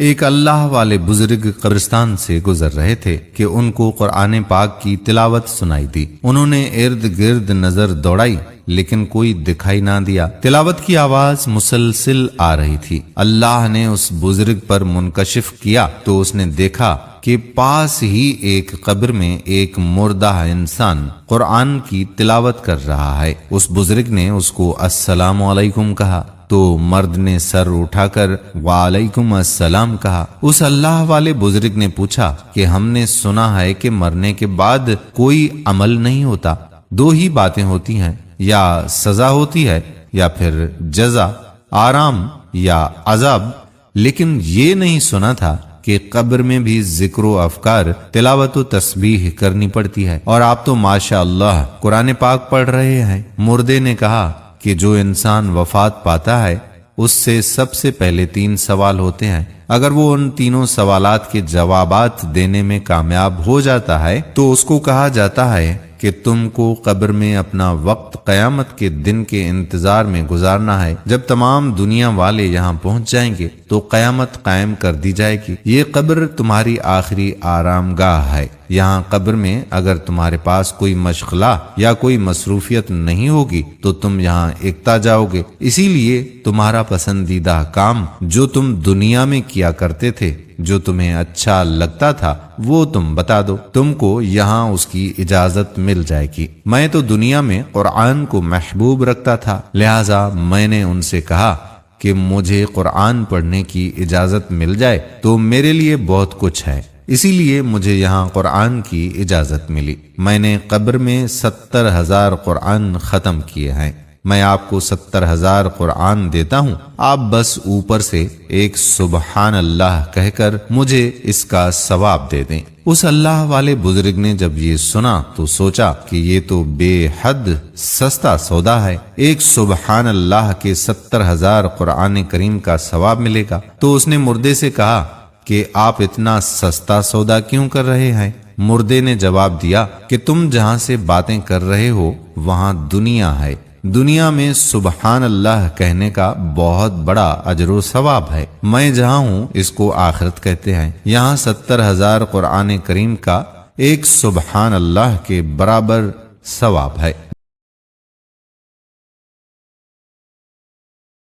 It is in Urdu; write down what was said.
ایک اللہ والے بزرگ قبرستان سے گزر رہے تھے کہ ان کو قرآن پاک کی تلاوت سنائی دی۔ انہوں نے ارد گرد نظر دوڑائی لیکن کوئی دکھائی نہ دیا۔ تلاوت کی آواز مسلسل آ رہی تھی۔ اللہ نے اس بزرگ پر منکشف کیا تو اس نے دیکھا کہ پاس ہی ایک قبر میں ایک مردہ انسان قرآن کی تلاوت کر رہا ہے۔ اس بزرگ نے اس کو السلام علیکم کہا تو مرد نے سر اٹھا کر وعلیکم السلام کہا۔ اس اللہ والے بزرگ نے پوچھا کہ ہم نے سنا ہے کہ مرنے کے بعد کوئی عمل نہیں ہوتا، دو ہی باتیں ہوتی ہیں، یا سزا ہوتی ہے یا پھر جزا، آرام یا عذاب، لیکن یہ نہیں سنا تھا کہ قبر میں بھی ذکر و افکار، تلاوت و تسبیح کرنی پڑتی ہے، اور آپ تو ماشاءاللہ قرآن پاک پڑھ رہے ہیں۔ مردے نے کہا کہ جو انسان وفات پاتا ہے اس سے سب سے پہلے 3 سوال ہوتے ہیں، اگر وہ ان تینوں سوالات کے جوابات دینے میں کامیاب ہو جاتا ہے تو اس کو کہا جاتا ہے کہ تم کو قبر میں اپنا وقت قیامت کے دن کے انتظار میں گزارنا ہے۔ جب تمام دنیا والے یہاں پہنچ جائیں گے تو قیامت قائم کر دی جائے گی۔ یہ قبر تمہاری آخری آرام گاہ ہے۔ یہاں قبر میں اگر تمہارے پاس کوئی مشغلہ یا کوئی مصروفیت نہیں ہوگی تو تم یہاں اکتا جاؤ گے، اسی لیے تمہارا پسندیدہ کام جو تم دنیا میں کیا کرتے تھے، جو تمہیں اچھا لگتا تھا، وہ تم بتا دو، تم کو یہاں اس کی اجازت مل جائے گی۔ میں تو دنیا میں قرآن کو محبوب رکھتا تھا، لہٰذا میں نے ان سے کہا کہ مجھے قرآن پڑھنے کی اجازت مل جائے تو میرے لیے بہت کچھ ہے، اسی لیے مجھے یہاں قرآن کی اجازت ملی۔ میں نے قبر میں 70,000 قرآن ختم کیے ہیں۔ میں آپ کو 70,000 قرآن دیتا ہوں، آپ بس اوپر سے ایک سبحان اللہ کہہ کر مجھے اس کا ثواب دے دیں۔ اس اللہ والے بزرگ نے جب یہ سنا تو سوچا کہ یہ تو بے حد سستا سودا ہے، ایک سبحان اللہ کے 70,000 قرآن کریم کا ثواب ملے گا۔ تو اس نے مردے سے کہا کہ آپ اتنا سستا سودا کیوں کر رہے ہیں؟ مردے نے جواب دیا کہ تم جہاں سے باتیں کر رہے ہو وہاں دنیا ہے، دنیا میں سبحان اللہ کہنے کا بہت بڑا اجر و ثواب ہے، میں جہاں ہوں اس کو آخرت کہتے ہیں، یہاں 70,000 قرآن کریم کا ایک سبحان اللہ کے برابر ثواب ہے۔